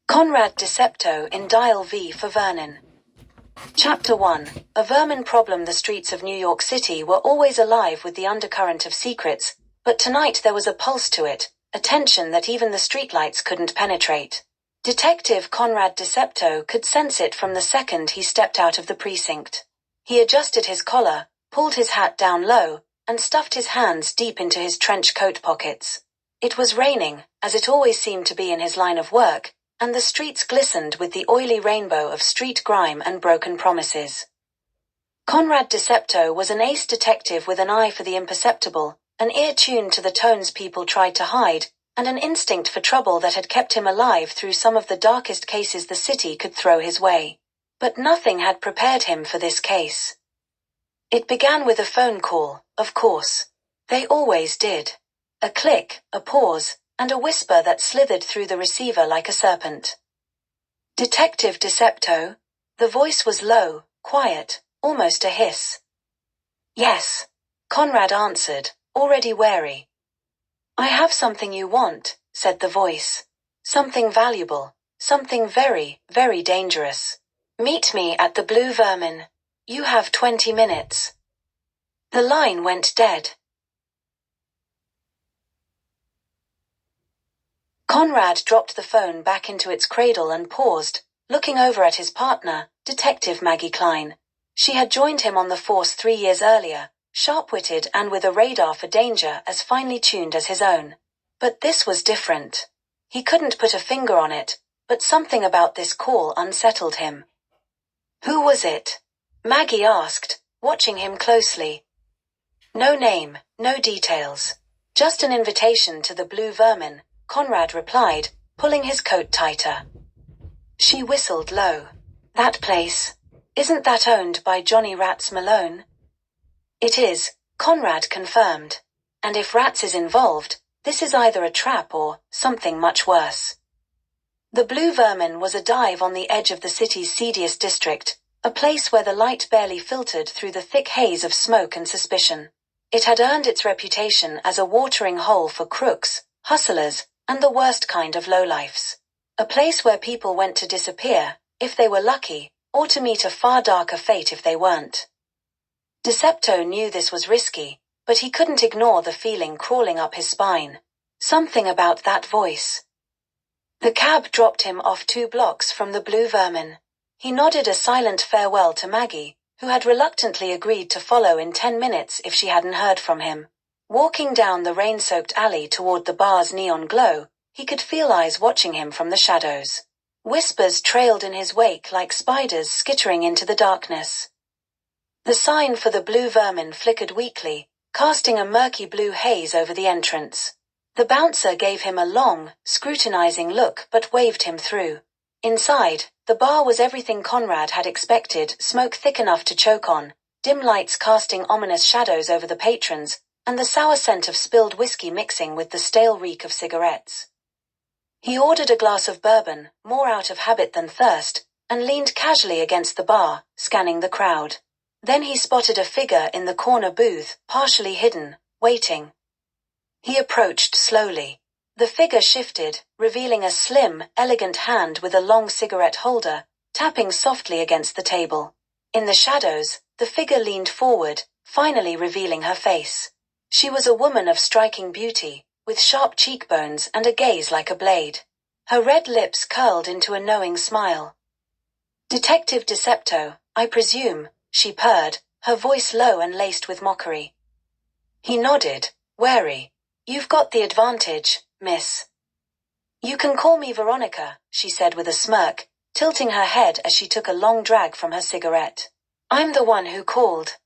Conrad Decepto in Dial V for Vermin. Chapter 1. A vermin problem. The streets of New York City were always alive with the undercurrent of secrets, but tonight there was a pulse to it, a tension that even the streetlights couldn't penetrate. Detective Conrad Decepto could sense it from the second he stepped out of the precinct. He adjusted his collar, pulled his hat down low, and stuffed his hands deep into his trench coat pockets. It was raining, as it always seemed to be in his line of work, and the streets glistened with the oily rainbow of street grime and broken promises. Conrad Decepto was an ace detective with an eye for the imperceptible, an ear tuned to the tones people tried to hide, and an instinct for trouble that had kept him alive through some of the darkest cases the city could throw his way. But nothing had prepared him for this case. It began with a phone call, of course. They always did. A click, a pause, and a whisper that slithered through the receiver like a serpent. Detective Decepto? The voice was low, quiet, almost a hiss. Yes, Conrad answered, already wary. I have something you want, said the voice. Something valuable, something very, very dangerous. Meet me at the Blue Vermin. You have 20 minutes. The line went dead. Conrad dropped the phone back into its cradle and paused, looking over at his partner, Detective Maggie Klein. She had joined him on the force 3 years earlier, sharp-witted and with a radar for danger as finely tuned as his own. But this was different. He couldn't put a finger on it, but something about this call unsettled him. Who was it? Maggie asked, watching him closely. No name, no details. Just an invitation to the Blue Vermin, Conrad replied, pulling his coat tighter. She whistled low. That place? Isn't that owned by Johnny Rats Malone? It is, Conrad confirmed. And if Rats is involved, this is either a trap or something much worse. The Blue Vermin was a dive on the edge of the city's seediest district, a place where the light barely filtered through the thick haze of smoke and suspicion. It had earned its reputation as a watering hole for crooks, hustlers, and the worst kind of lowlifes. A place where people went to disappear, if they were lucky, or to meet a far darker fate if they weren't. Decepto knew this was risky, but he couldn't ignore the feeling crawling up his spine. Something about that voice. The cab dropped him off 2 blocks from the Blue Vermin. He nodded a silent farewell to Maggie, who had reluctantly agreed to follow in 10 minutes if she hadn't heard from him. Walking down the rain-soaked alley toward the bar's neon glow, he could feel eyes watching him from the shadows. Whispers trailed in his wake like spiders skittering into the darkness. The sign for the Blue Vermin flickered weakly, casting a murky blue haze over the entrance. The bouncer gave him a long, scrutinizing look but waved him through. Inside, the bar was everything Conrad had expected, smoke thick enough to choke on, dim lights casting ominous shadows over the patrons, and the sour scent of spilled whiskey mixing with the stale reek of cigarettes. He ordered a glass of bourbon, more out of habit than thirst, and leaned casually against the bar, scanning the crowd. Then he spotted a figure in the corner booth, partially hidden, waiting. He approached slowly. The figure shifted, revealing a slim, elegant hand with a long cigarette holder, tapping softly against the table. In the shadows, the figure leaned forward, finally revealing her face. She was a woman of striking beauty, with sharp cheekbones and a gaze like a blade. Her red lips curled into a knowing smile. Detective Decepto, I presume, she purred, her voice low and laced with mockery. He nodded, wary. You've got the advantage, miss. You can call me Veronica, she said with a smirk, tilting her head as she took a long drag from her cigarette. I'm the one who called.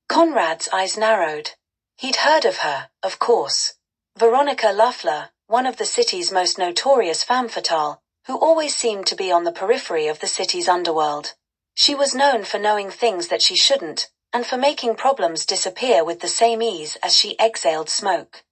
Conrad's eyes narrowed. He'd heard of her, of course. Veronica Luffler, one of the city's most notorious femme fatale, who always seemed to be on the periphery of the city's underworld. She was known for knowing things that she shouldn't, and for making problems disappear with the same ease as she exhaled smoke.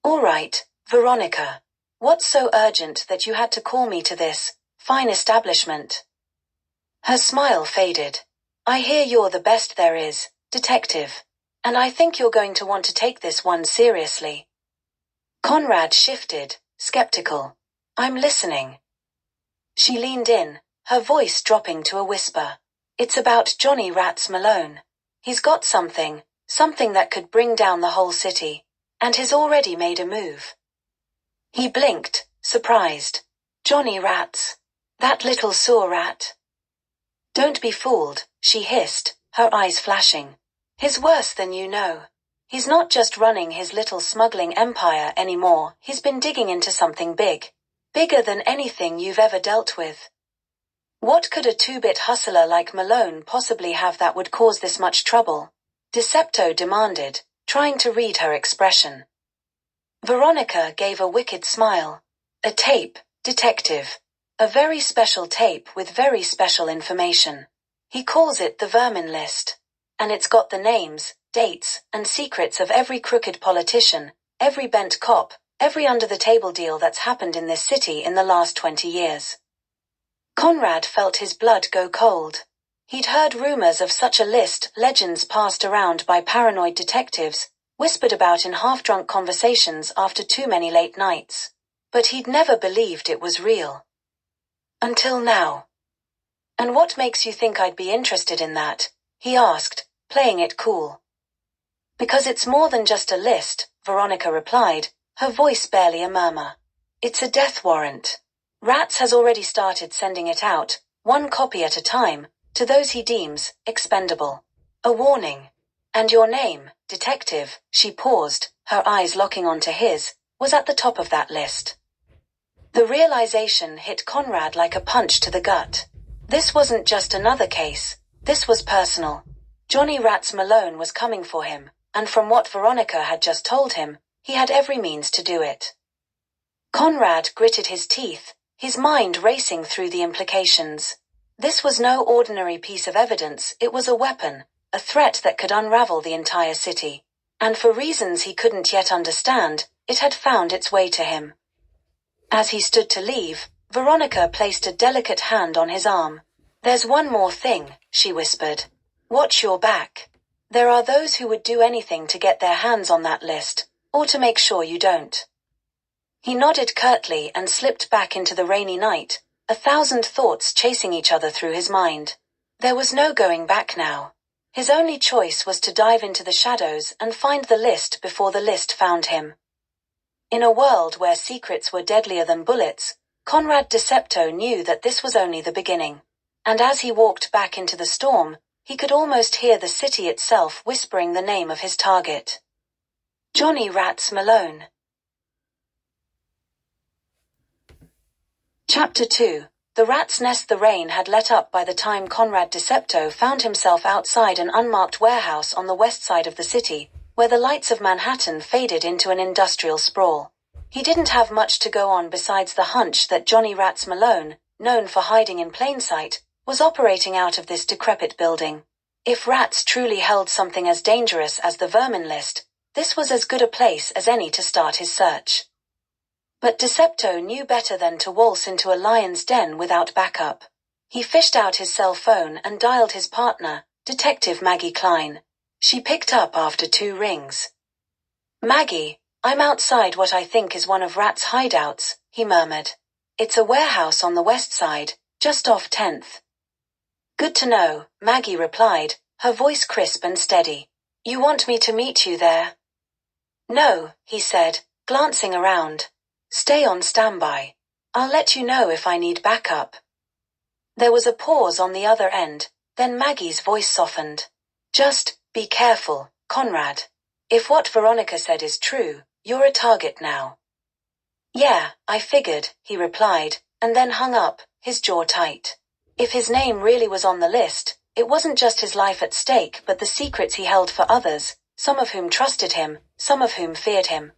All right, Veronica. What's so urgent that you had to call me to this fine establishment? Her smile faded. I hear you're the best there is, detective. And I think you're going to want to take this one seriously. Conrad shifted, skeptical. I'm listening. She leaned in, her voice dropping to a whisper. It's about Johnny Rats Malone. He's got something that could bring down the whole city. And he's already made a move. He blinked, surprised. Johnny Rats. That little sewer rat. Don't be fooled, she hissed, her eyes flashing. He's worse than you know. He's not just running his little smuggling empire anymore, he's been digging into something big. Bigger than anything you've ever dealt with. What could a two-bit hustler like Malone possibly have that would cause this much trouble? Decepto demanded, trying to read her expression. Veronica gave a wicked smile. A tape, detective. A very special tape with very special information. He calls it the Vermin list. And it's got the names, dates, and secrets of every crooked politician, every bent cop, every under-the-table deal that's happened in this city in the last 20 years. Conrad felt his blood go cold. He'd heard rumors of such a list, legends passed around by paranoid detectives, whispered about in half-drunk conversations after too many late nights. But he'd never believed it was real. Until now. And what makes you think I'd be interested in that? He asked, playing it cool. Because it's more than just a list, Veronica replied, her voice barely a murmur. It's a death warrant. Rats has already started sending it out, one copy at a time, to those he deems expendable. A warning. And your name, detective, she paused, her eyes locking onto his, was at the top of that list. The realization hit Conrad like a punch to the gut. This wasn't just another case, this was personal. Johnny Rats Malone was coming for him, and from what Veronica had just told him, he had every means to do it. Conrad gritted his teeth, his mind racing through the implications. This was no ordinary piece of evidence, it was a weapon, a threat that could unravel the entire city. And for reasons he couldn't yet understand, it had found its way to him. As he stood to leave, Veronica placed a delicate hand on his arm. There's one more thing, she whispered. Watch your back. There are those who would do anything to get their hands on that list, or to make sure you don't. He nodded curtly and slipped back into the rainy night, 1,000 thoughts chasing each other through his mind. There was no going back now. His only choice was to dive into the shadows and find the list before the list found him. In a world where secrets were deadlier than bullets, Conrad Decepto knew that this was only the beginning. And as he walked back into the storm, he could almost hear the city itself whispering the name of his target. Johnny Rats Malone. Chapter 2. The rat's nest. The rain had let up by the time Conrad Decepto found himself outside an unmarked warehouse on the west side of the city, where the lights of Manhattan faded into an industrial sprawl. He didn't have much to go on besides the hunch that Johnny Rats Malone, known for hiding in plain sight, was operating out of this decrepit building. If rats truly held something as dangerous as the Vermin list, this was as good a place as any to start his search. But Decepto knew better than to waltz into a lion's den without backup. He fished out his cell phone and dialed his partner, Detective Maggie Klein. She picked up after 2 rings. Maggie, I'm outside what I think is one of Rat's hideouts, he murmured. It's a warehouse on the west side, just off 10th. Good to know, Maggie replied, her voice crisp and steady. You want me to meet you there? No, he said, glancing around. Stay on standby. I'll let you know if I need backup. There was a pause on the other end, then Maggie's voice softened. Just, be careful, Conrad. If what Veronica said is true, you're a target now. Yeah, I figured, he replied, and then hung up, his jaw tight. If his name really was on the list, it wasn't just his life at stake but the secrets he held for others, some of whom trusted him, some of whom feared him.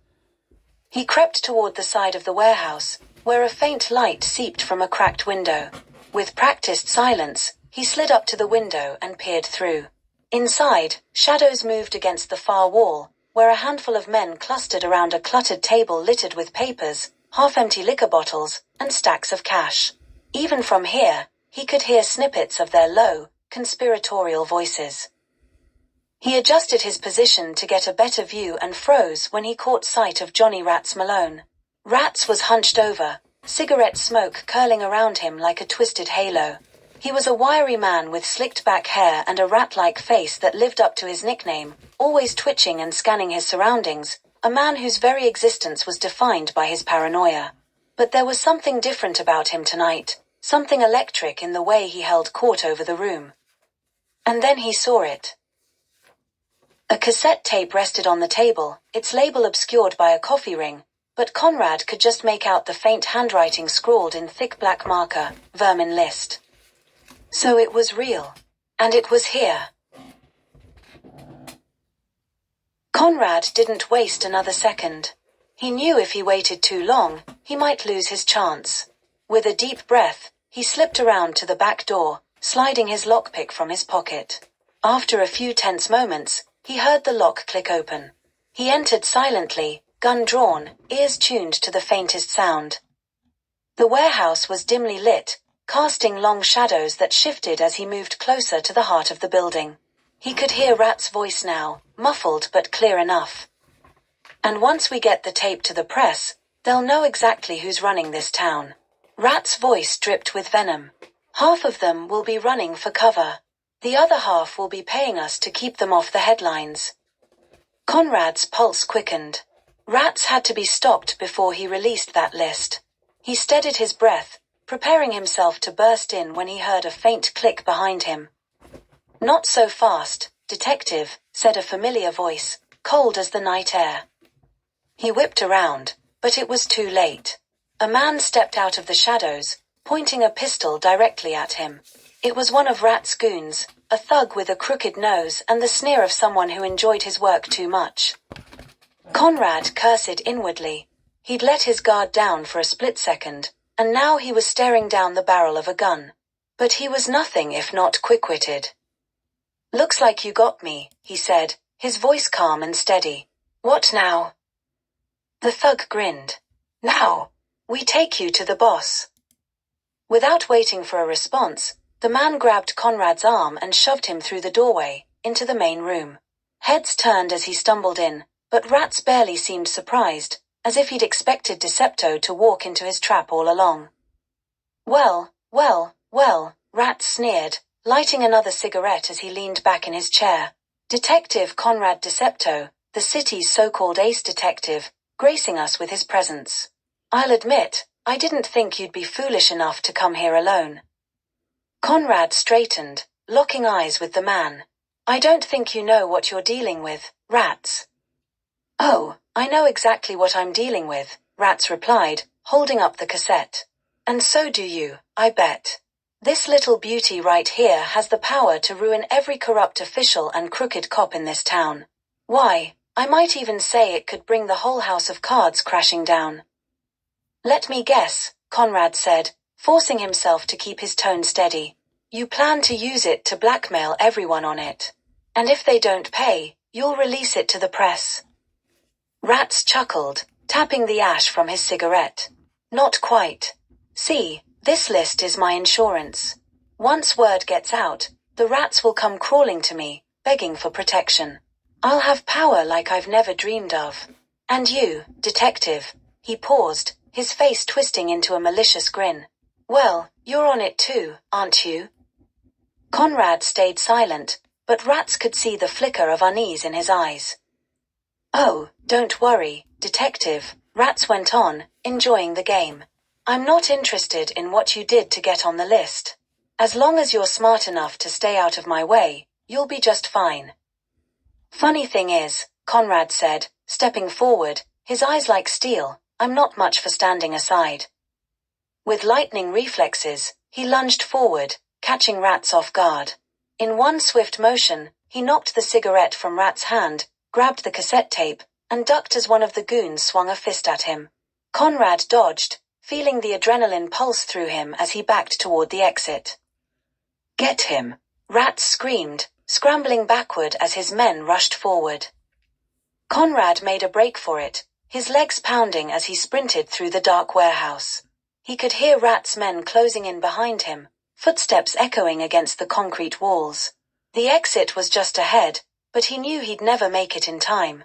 He crept toward the side of the warehouse, where a faint light seeped from a cracked window. With practiced silence, he slid up to the window and peered through. Inside, shadows moved against the far wall, where a handful of men clustered around a cluttered table littered with papers, half-empty liquor bottles, and stacks of cash. Even from here, he could hear snippets of their low, conspiratorial voices. He adjusted his position to get a better view and froze when he caught sight of Johnny Rats Malone. Rats was hunched over, cigarette smoke curling around him like a twisted halo. He was a wiry man with slicked back hair and a rat-like face that lived up to his nickname, always twitching and scanning his surroundings, a man whose very existence was defined by his paranoia. But there was something different about him tonight, something electric in the way he held court over the room. And then he saw it. A cassette tape rested on the table, its label obscured by a coffee ring, but Conrad could just make out the faint handwriting scrawled in thick black marker, Vermin list. So it was real. And it was here. Conrad didn't waste another second. He knew if he waited too long, he might lose his chance. With a deep breath, he slipped around to the back door, sliding his lockpick from his pocket. After a few tense moments, he heard the lock click open. He entered silently, gun drawn, ears tuned to the faintest sound. The warehouse was dimly lit, casting long shadows that shifted as he moved closer to the heart of the building. He could hear Rat's voice now, muffled but clear enough. And once we get the tape to the press, they'll know exactly who's running this town. Rat's voice dripped with venom. Half of them will be running for cover. The other half will be paying us to keep them off the headlines. Conrad's pulse quickened. Rats had to be stopped before he released that list. He steadied his breath, preparing himself to burst in when he heard a faint click behind him. "Not so fast, detective," said a familiar voice, cold as the night air. He whipped around, but it was too late. A man stepped out of the shadows, pointing a pistol directly at him. It was one of Rat's goons, a thug with a crooked nose and the sneer of someone who enjoyed his work too much. Conrad cursed inwardly. He'd let his guard down for a split second, and now he was staring down the barrel of a gun. But he was nothing if not quick-witted. "Looks like you got me," he said, his voice calm and steady. "What now?" The thug grinned. "Now, we take you to the boss." Without waiting for a response, the man grabbed Conrad's arm and shoved him through the doorway, into the main room. Heads turned as he stumbled in, but Rats barely seemed surprised, as if he'd expected Decepto to walk into his trap all along. Well, Rats sneered, lighting another cigarette as he leaned back in his chair. Detective Conrad Decepto, the city's so-called ace detective, gracing us with his presence. "I'll admit, I didn't think you'd be foolish enough to come here alone." Conrad straightened, locking eyes with the man. "I don't think you know what you're dealing with, Rats." "Oh, I know exactly what I'm dealing with," Rats replied, holding up the cassette. "And so do you, I bet. This little beauty right here has the power to ruin every corrupt official and crooked cop in this town. Why, I might even say it could bring the whole house of cards crashing down." "Let me guess," Conrad said, forcing himself to keep his tone steady. "You plan to use it to blackmail everyone on it. And if they don't pay, you'll release it to the press." Rats chuckled, tapping the ash from his cigarette. "Not quite. See, this list is my insurance. Once word gets out, the rats will come crawling to me, begging for protection. I'll have power like I've never dreamed of. And you, detective," he paused, his face twisting into a malicious grin. "Well, you're on it too, aren't you?" Conrad stayed silent, but Rats could see the flicker of unease in his eyes. "Oh, don't worry, detective," Rats went on, enjoying the game. "I'm not interested in what you did to get on the list. As long as you're smart enough to stay out of my way, you'll be just fine." "Funny thing is," Conrad said, stepping forward, his eyes like steel, "I'm not much for standing aside." With lightning reflexes, he lunged forward, catching Rats off guard. In one swift motion, he knocked the cigarette from Rat's hand, grabbed the cassette tape, and ducked as one of the goons swung a fist at him. Conrad dodged, feeling the adrenaline pulse through him as he backed toward the exit. "Get him!" Rats screamed, scrambling backward as his men rushed forward. Conrad made a break for it, his legs pounding as he sprinted through the dark warehouse. He could hear Rat's men closing in behind him, footsteps echoing against the concrete walls. The exit was just ahead, but he knew he'd never make it in time.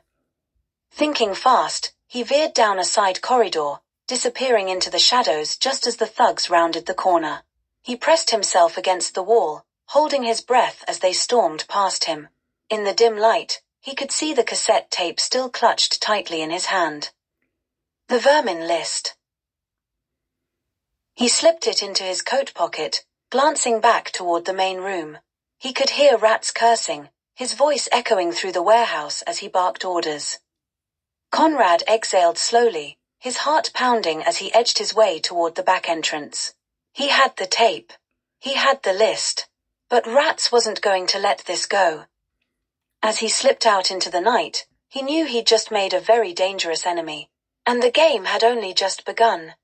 Thinking fast, he veered down a side corridor, disappearing into the shadows just as the thugs rounded the corner. He pressed himself against the wall, holding his breath as they stormed past him. In the dim light, he could see the cassette tape still clutched tightly in his hand. The Vermin list. He slipped it into his coat pocket, glancing back toward the main room. He could hear Rats cursing, his voice echoing through the warehouse as he barked orders. Conrad exhaled slowly, his heart pounding as he edged his way toward the back entrance. He had the tape. He had the list. But Rats wasn't going to let this go. As he slipped out into the night, he knew he'd just made a very dangerous enemy. And the game had only just begun.